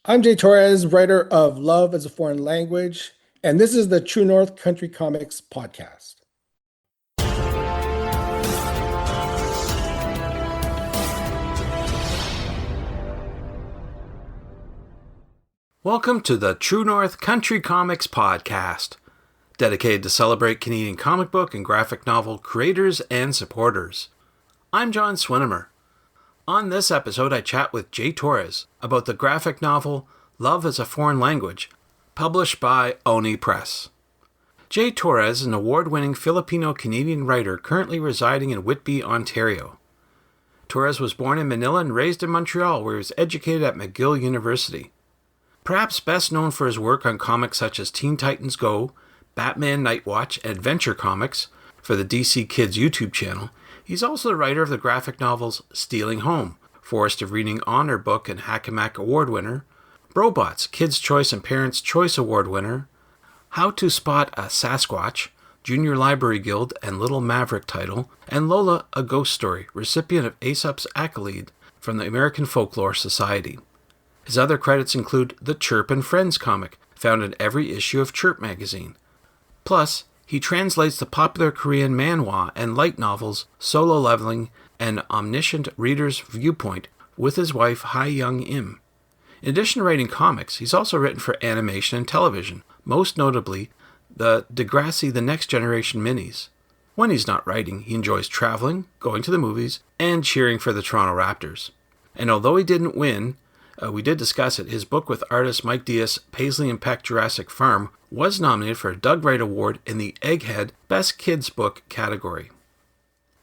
I'm Jay Torres, writer of Love as a Foreign Language, and this is the True North Country Comics podcast. Welcome to the True North Country Comics podcast, dedicated to celebrate Canadian comic book and graphic novel creators and supporters. I'm John Swinimer. On this episode, I chat with Jay Torres about the graphic novel Love as a Foreign Language, published by Oni Press. Jay Torres is an award-winning Filipino Canadian writer currently residing in Whitby, Ontario. Torres was born in Manila and raised in Montreal, where he was educated at McGill University. Perhaps best known for his work on comics such as Teen Titans Go, Batman Knightwatch, and Adventure Comics for the DC Kids YouTube channel, he's also the writer of the graphic novels Stealing Home, Forest of Reading Honor Book and Hackmatack Award winner, Brobots, Kids' Choice and Parents' Choice Award winner, How to Spot a Sasquatch, Junior Library Guild and Little Maverick title, and Lola, a Ghost Story, recipient of Aesop's Accolade from the American Folklore Society. His other credits include the Chirp and Friends comic, found in every issue of Chirp Magazine. Plus, he translates the popular Korean manhwa and light novels Solo Leveling and Omniscient Reader's Viewpoint with his wife Hye Young Im. In addition to writing comics, he's also written for animation and television, most notably the Degrassi The Next Generation minis. When he's not writing, he enjoys traveling, going to the movies, and cheering for the Toronto Raptors. And although he didn't win, we did discuss it, his book with artist Mike Deas, Paisley Peck, Jurassic Farm, was nominated for a Doug Wright Award in the Egghead Best Kids Book category.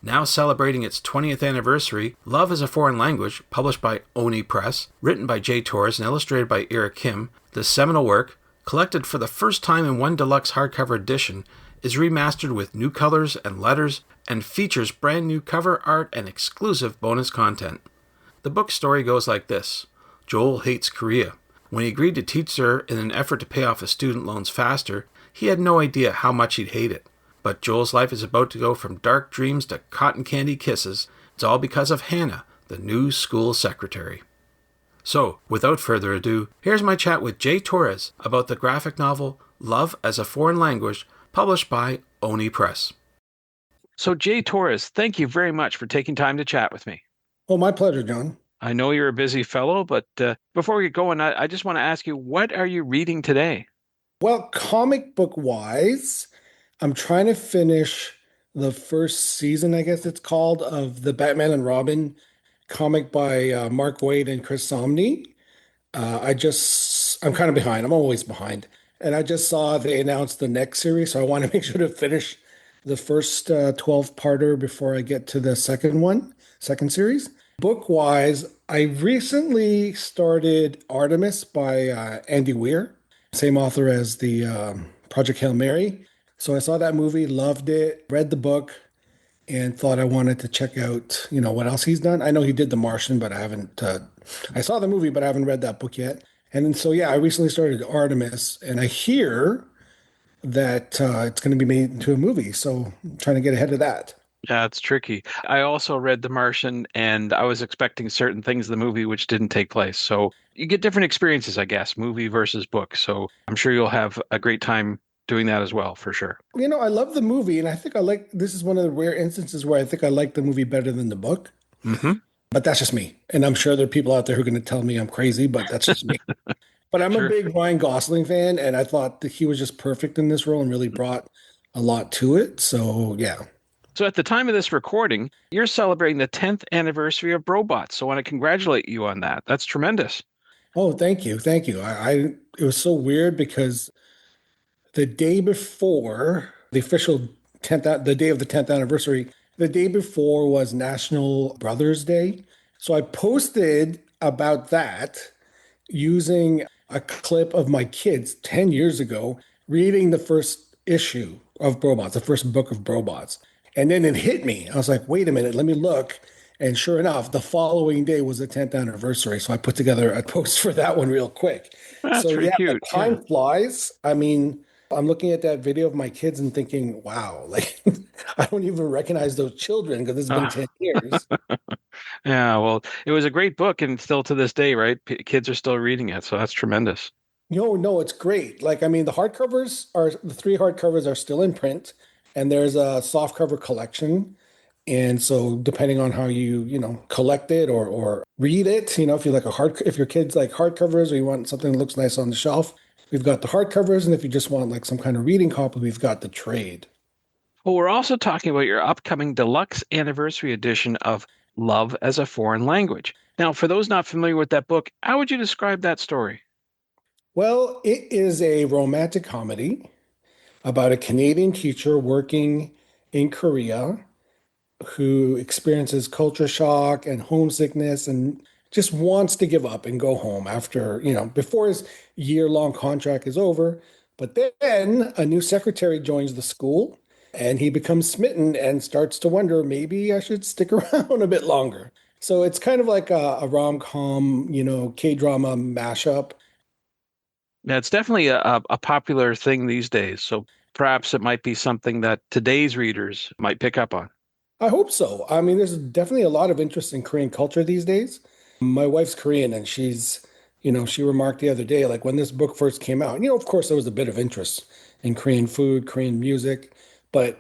Now celebrating its 20th anniversary, Love as a Foreign Language, published by Oni Press, written by Jay Torres and illustrated by Hye Young Im, the seminal work, collected for the first time in one deluxe hardcover edition, is remastered with new colors and letters and features brand new cover art and exclusive bonus content. The book's story goes like this. Joel hates Korea. When he agreed to teach her in an effort to pay off his student loans faster, he had no idea how much he'd hate it. But Joel's life is about to go from dark dreams to cotton candy kisses. It's all because of Hannah, the new school secretary. So, without further ado, here's my chat with Jay Torres about the graphic novel Love as a Foreign Language, published by Oni Press. So, Jay Torres, thank you very much for taking time to chat with me. Oh, my pleasure, John. I know you're a busy fellow, but before we get going, I just want to ask you, what are you reading today? Well, comic book wise, I'm trying to finish the first season, I guess it's called, of the Batman and Robin comic by Mark Waid and Chris Samnee. I'm kind of behind. I'm always behind. And I just saw they announced the next series, so I want to make sure to finish the first 12-parter before I get to the second series. Book-wise, I recently started Artemis by Andy Weir, same author as the Project Hail Mary. So I saw that movie, loved it, read the book, and thought I wanted to check out, what else he's done. I know he did The Martian, but I haven't. I saw the movie, but I haven't read that book yet. And then, so yeah, I recently started Artemis, and I hear that it's going to be made into a movie. So I'm trying to get ahead of that. Yeah, it's tricky. I also read The Martian, and I was expecting certain things in the movie which didn't take place. So you get different experiences, I guess, movie versus book. So I'm sure you'll have a great time doing that as well, for sure. I love the movie, and I think this is one of the rare instances where I think I like the movie better than the book. Mm-hmm. But that's just me. And I'm sure there are people out there who are going to tell me I'm crazy, but that's just me. But I'm a big Ryan Gosling fan, and I thought that he was just perfect in this role and really brought a lot to it. So, yeah. So at the time of this recording, you're celebrating the 10th anniversary of Brobots. So I want to congratulate you on that. That's tremendous. Oh, thank you. Thank you. It was so weird because the day before the official the day of the 10th anniversary, the day before was National Brothers Day. So I posted about that using a clip of my kids 10 years ago reading the first issue of Brobots, the first book of Brobots. And then it hit me. I was like, wait a minute, let me look. And sure enough, the following day was the 10th anniversary. So I put together a post for that one real quick. That's So pretty yeah, cute. time flies. I mean, I'm looking at that video of my kids and thinking, wow, like I don't even recognize those children because it's been Uh, 10 years. yeah, well, it was a great book, and still to this day, right? Kids are still reading it, so that's tremendous. No, no, it's great. Like, I mean, the three hardcovers are still in print, and there's a softcover collection. And so, depending on how you collect it or read it, if you like if your kids like hardcovers or you want something that looks nice on the shelf, we've got the hardcovers. And if you just want like some kind of reading copy, we've got the trade. Well, we're also talking about your upcoming deluxe anniversary edition of Love as a Foreign Language. Now, for those not familiar with that book, how would you describe that story? Well, it is a romantic comedy about a Canadian teacher working in Korea who experiences culture shock and homesickness and just wants to give up and go home before his year-long contract is over. But then a new secretary joins the school and he becomes smitten and starts to wonder, maybe I should stick around a bit longer. So it's kind of like a rom-com, K-drama mashup. Yeah, it's definitely a popular thing these days, so perhaps it might be something that today's readers might pick up on. I hope so. I mean, there's definitely a lot of interest in Korean culture these days. My wife's Korean, and she remarked the other day, like when this book first came out, of course, there was a bit of interest in Korean food, Korean music, but,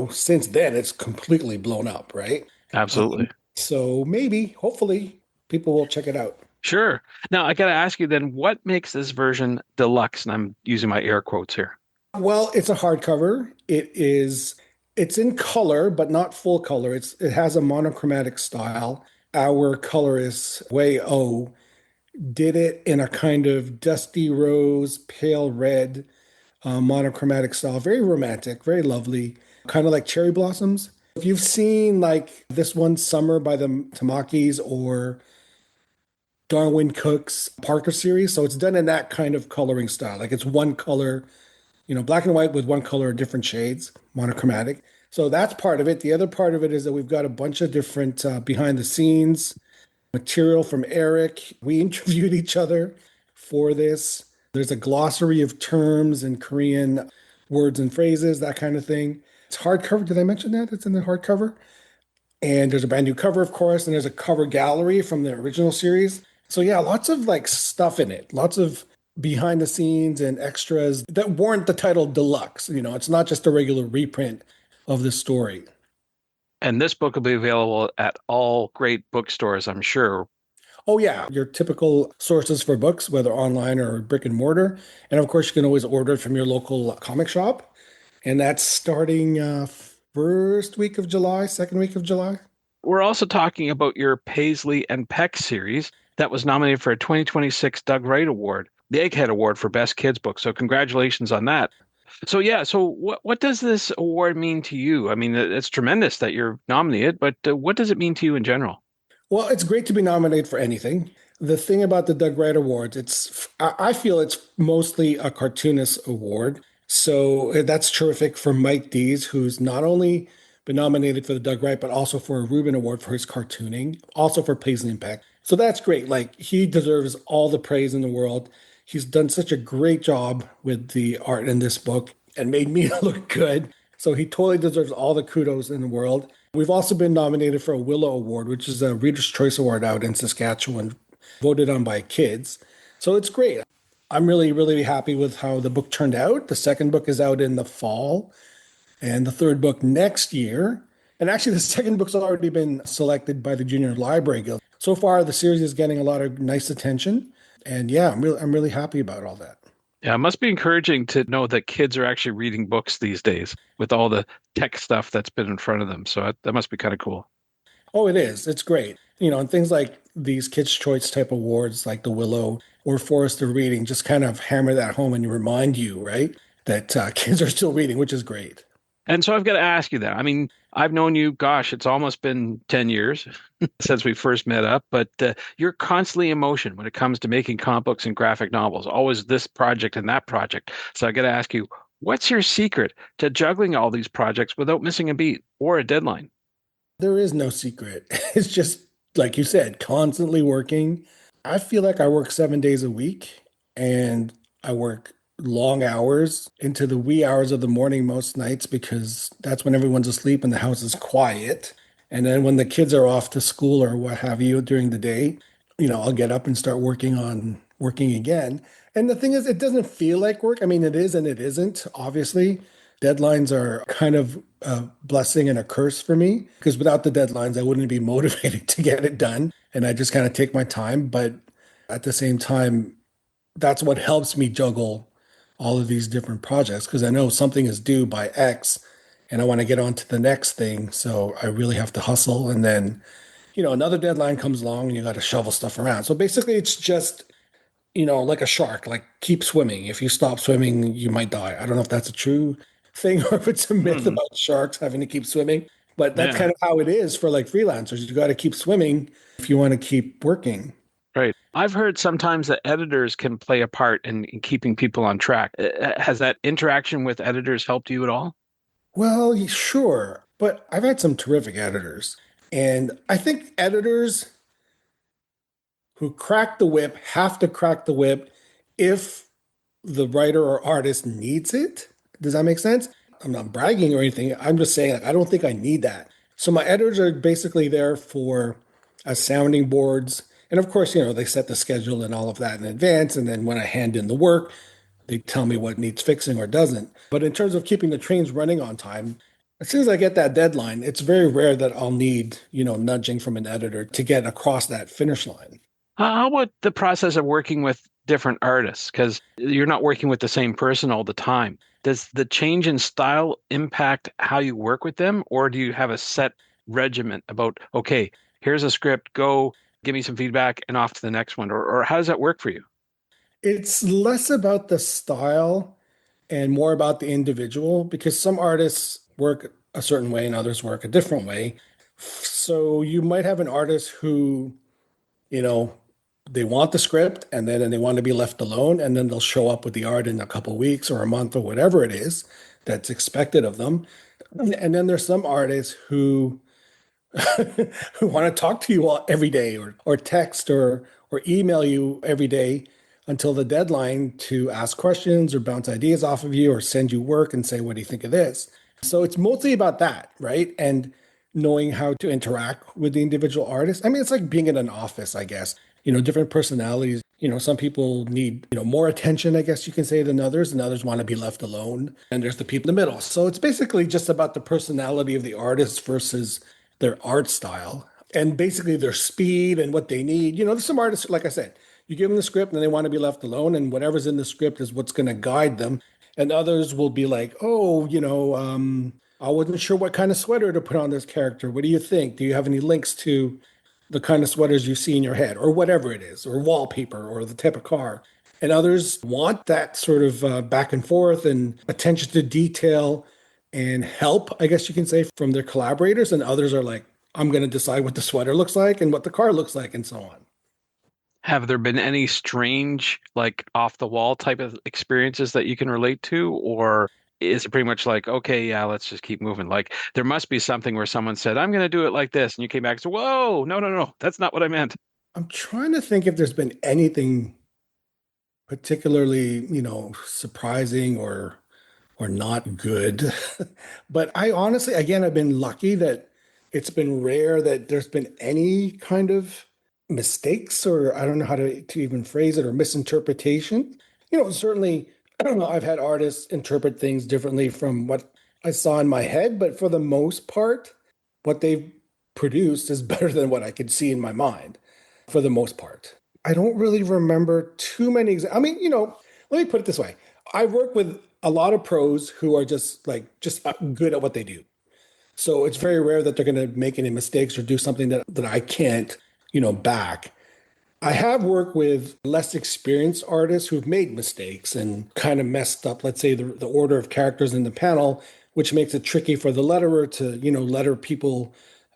since then it's completely blown up, right? Absolutely. So maybe, hopefully, people will check it out. Sure. Now, I got to ask you then, what makes this version deluxe? And I'm using my air quotes here. Well, it's a hardcover. It's in color, but not full color. It has a monochromatic style. Our colorist, Wei O, did it in a kind of dusty rose, pale red, monochromatic style. Very romantic, very lovely, kind of like cherry blossoms. If you've seen like This One Summer by the Tamakis or Darwin Cook's Parker series, so it's done in that kind of coloring style. Like it's one color, black and white with one color, different shades, monochromatic. So that's part of it. The other part of it is that we've got a bunch of different behind the scenes material from Eric. We interviewed each other for this. There's a glossary of terms and Korean words and phrases, that kind of thing. It's hardcover. Did I mention that? It's in the hardcover. And there's a brand new cover, of course, and there's a cover gallery from the original series. So yeah, lots of like stuff in it. Lots of behind the scenes and extras that warrant the title deluxe. It's not just a regular reprint of the story. And this book will be available at all great bookstores, I'm sure. Oh, yeah, your typical sources for books, whether online or brick and mortar. And of course, you can always order it from your local comic shop. And that's starting first week of July, second week of July. We're also talking about your Paisley and Peck series that was nominated for a 2026 Doug Wright Award, the Egghead Award for Best Kids Book. So congratulations on that. So yeah, so what does this award mean to you? I mean, it's tremendous that you're nominated, but what does it mean to you in general? Well, it's great to be nominated for anything. The thing about the Doug Wright Awards, I feel it's mostly a cartoonist award. So that's terrific for Mike Deas, who's not only been nominated for the Doug Wright, but also for a Reuben Award for his cartooning, also for Paisley and Peck. So that's great. Like he deserves all the praise in the world. He's done such a great job with the art in this book and made me look good. So he totally deserves all the kudos in the world. We've also been nominated for a Willow Award, which is a Reader's Choice Award out in Saskatchewan, voted on by kids. So it's great. I'm really, really happy with how the book turned out. The second book is out in the fall, and the third book next year. And actually, the second book's already been selected by the Junior Library Guild. So far, the series is getting a lot of nice attention. And yeah, I'm really happy about all that. Yeah, it must be encouraging to know that kids are actually reading books these days with all the tech stuff that's been in front of them. So that must be kind of cool. Oh, it is. It's great. And things like these Kids' Choice type awards, like the Willow or Forest of Reading, just kind of hammer that home and remind you, right, that kids are still reading, which is great. And so I've got to ask you that. I mean, I've known you, gosh, it's almost been 10 years since we first met up, but you're constantly in motion when it comes to making comic books and graphic novels, always this project and that project. So I got to ask you, what's your secret to juggling all these projects without missing a beat or a deadline? There is no secret. It's just, like you said, constantly working. I feel like I work 7 days a week and I work long hours into the wee hours of the morning most nights because that's when everyone's asleep and the house is quiet. And then when the kids are off to school or what have you during the day, I'll get up and start working again. And the thing is, it doesn't feel like work. I mean, it is and it isn't, obviously. Deadlines are kind of a blessing and a curse for me because without the deadlines, I wouldn't be motivated to get it done. And I just kind of take my time. But at the same time, that's what helps me juggle all of these different projects because I know something is due by X and I want to get on to the next thing. So I really have to hustle. And then, another deadline comes along and you got to shovel stuff around. So basically, it's just, like a shark, like keep swimming. If you stop swimming, you might die. I don't know if that's a true thing or if it's a myth about sharks having to keep swimming, but that's kind of how it is for like freelancers. You got to keep swimming if you want to keep working. Right. I've heard sometimes that editors can play a part in keeping people on track. Has that interaction with editors helped you at all? Well, sure, but I've had some terrific editors. And I think editors who crack the whip have to crack the whip if the writer or artist needs it. Does that make sense? I'm not bragging or anything. I'm just saying, like, I don't think I need that. So my editors are basically there for as sounding boards. And of course, they set the schedule and all of that in advance. And then when I hand in the work, they tell me what needs fixing or doesn't. But in terms of keeping the trains running on time, as soon as I get that deadline, it's very rare that I'll need, nudging from an editor to get across that finish line. How about the process of working with different artists? Because you're not working with the same person all the time. Does the change in style impact how you work with them? Or do you have a set regiment about, okay, here's a script, go give me some feedback and off to the next one? Or how does that work for you? It's less about the style and more about the individual because some artists work a certain way and others work a different way. So you might have an artist who, they want the script and then they want to be left alone and then they'll show up with the art in a couple of weeks or a month or whatever it is that's expected of them. And then there's some artists who who want to talk to you all every day or text or email you every day until the deadline to ask questions or bounce ideas off of you or send you work and say, what do you think of this? So it's mostly about that, right? And knowing how to interact with the individual artist. I mean, it's like being in an office, I guess. Different personalities. Some people need, more attention, I guess you can say, than others, and others want to be left alone. And there's the people in the middle. So it's basically just about the personality of the artist versus their art style and basically their speed and what they need. There's some artists, like I said, you give them the script and they want to be left alone, and whatever's in the script is what's going to guide them. And others will be like, oh, I wasn't sure what kind of sweater to put on this character. What do you think? Do you have any links to the kind of sweaters you see in your head or whatever it is, or wallpaper or the type of car? And others want that sort of back and forth and attention to detail and help, I guess you can say, from their collaborators. And others are like, I'm going to decide what the sweater looks like and what the car looks like and so on. Have there been any strange, like off the wall type of experiences that you can relate to? Or is it pretty much like, okay, yeah, let's just keep moving? Like there must be something where someone said, I'm going to do it like this. And you came back and said, whoa, no, that's not what I meant. I'm trying to think if there's been anything particularly, surprising or not good. But I honestly, again, I've been lucky that it's been rare that there's been any kind of mistakes, or I don't know how to even phrase it, or misinterpretation. Certainly, I don't know, I've had artists interpret things differently from what I saw in my head, but for the most part, what they've produced is better than what I could see in my mind, for the most part. I don't really remember too many. I mean, let me put it this way. I work with a lot of pros who are just good at what they do. So it's very rare that they're going to make any mistakes or do something that I can't, back. I have worked with less experienced artists who've made mistakes and kind of messed up, let's say, the order of characters in the panel, which makes it tricky for the letterer to,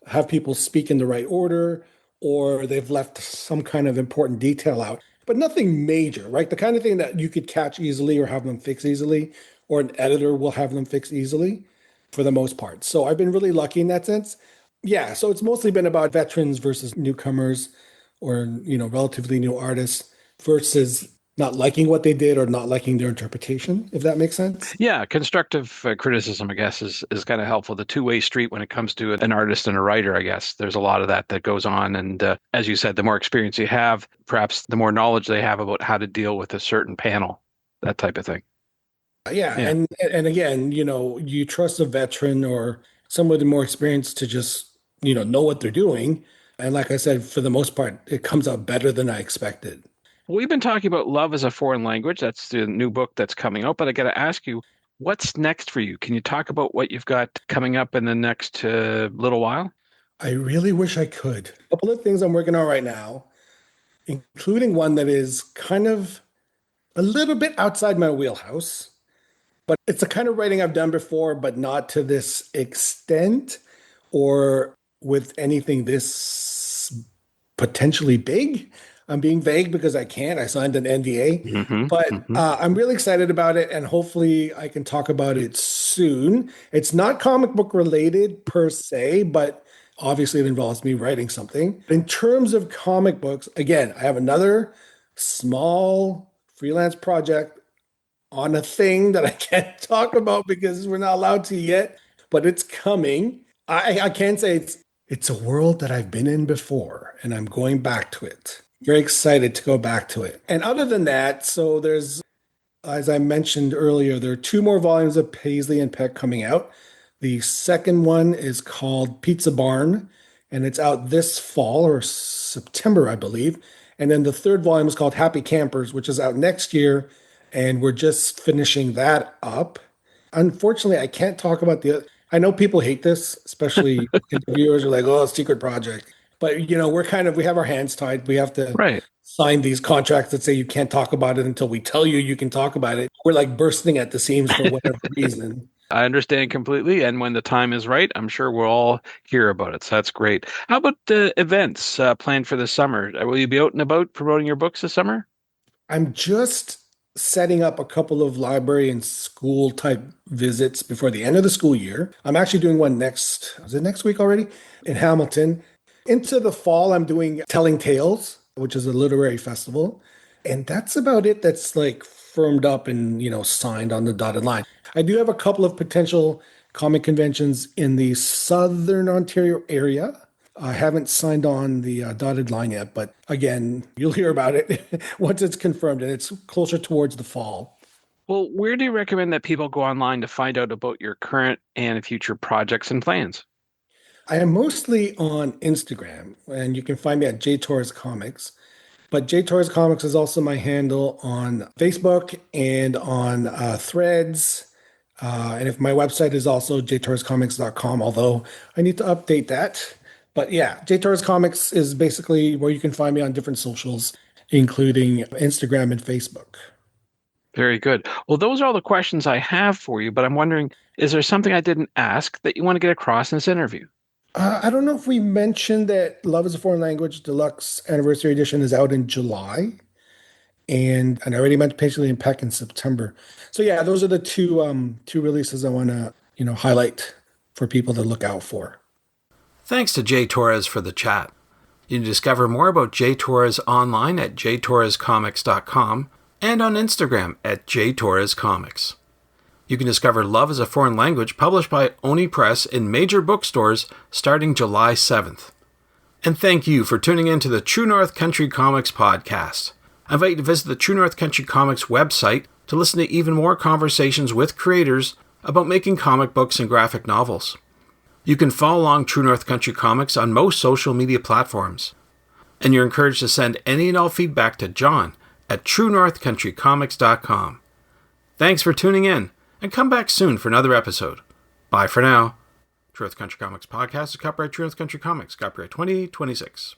have people speak in the right order, or they've left some kind of important detail out, but nothing major, right? The kind of thing that you could catch easily or have them fix easily, or an editor will have them fix easily for the most part. So I've been really lucky in that sense. Yeah, so it's mostly been about veterans versus newcomers or, relatively new artists versus, not liking what they did or not liking their interpretation, if that makes sense. Yeah, constructive criticism, I guess, is kind of helpful. The two-way street when it comes to an artist and a writer, I guess. There's a lot of that goes on. And as you said, the more experience you have, perhaps the more knowledge they have about how to deal with a certain panel, that type of thing. Yeah. And again, you trust a veteran or someone with more experience to just, know what they're doing. And like I said, for the most part, it comes out better than I expected. We've been talking about Love as a Foreign Language. That's the new book that's coming out. But I got to ask you, what's next for you? Can you talk about what you've got coming up in the next little while? I really wish I could. A couple of things I'm working on right now, including one that is kind of a little bit outside my wheelhouse, but it's the kind of writing I've done before, but not to this extent or with anything this potentially big. I'm being vague because I can't. I signed an NDA, but I'm really excited about it, and hopefully I can talk about it soon. It's not comic book related per se, but obviously it involves me writing something. In terms of comic books, again, I have another small freelance project on a thing that I can't talk about because we're not allowed to yet, but it's coming. I can say it's a world that I've been in before, and I'm going back to it. Very excited to go back to it. And other than that, so there's, as I mentioned earlier, there are 2 more volumes of Paisley and Peck coming out. The second one is called Pizza Barn, and it's out this fall or September, I believe. And then the third volume is called Happy Campers, which is out next year, and we're just finishing that up. Unfortunately, I can't talk about I know people hate this, especially interviewers are like, oh, secret project. But, we have our hands tied. We have to sign these contracts that say you can't talk about it until we tell you can talk about it. We're like bursting at the seams for whatever reason. I understand completely. And when the time is right, I'm sure we'll all hear about it. So that's great. How about events planned for the summer? Will you be out and about promoting your books this summer? I'm just setting up a couple of library and school type visits before the end of the school year. I'm actually doing one next week already in Hamilton. Into the fall, I'm doing Telling Tales, which is a literary festival. And that's about it. That's like firmed up and, signed on the dotted line. I do have a couple of potential comic conventions in the Southern Ontario area. I haven't signed on the dotted line yet, but again, you'll hear about it once it's confirmed, and it's closer towards the fall. Well, where do you recommend that people go online to find out about your current and future projects and plans? I am mostly on Instagram, and you can find me at Torres Comics. But Torres Comics is also my handle on Facebook and on Threads. And if my website is also jtorrescomics.com, although I need to update that. But yeah, Torres Comics is basically where you can find me on different socials, including Instagram and Facebook. Very good. Well, those are all the questions I have for you, but I'm wondering, is there something I didn't ask that you want to get across in this interview? I don't know if we mentioned that Love is a Foreign Language Deluxe Anniversary Edition is out in July. And I already mentioned Paisley and Peck in September. So yeah, those are the two releases I want to, highlight for people to look out for. Thanks to Jay Torres for the chat. You can discover more about Jay Torres online at jtorrescomics.com and on Instagram at jtorrescomics. You can discover Love is a Foreign Language published by Oni Press in major bookstores starting July 7th. And thank you for tuning in to the True North Country Comics podcast. I invite you to visit the True North Country Comics website to listen to even more conversations with creators about making comic books and graphic novels. You can follow along True North Country Comics on most social media platforms. And you're encouraged to send any and all feedback to John at truenorthcountrycomics.com. Thanks for tuning in, and come back soon for another episode. Bye for now. True North Country Comics Podcast is copyright True North Country Comics, copyright 2026.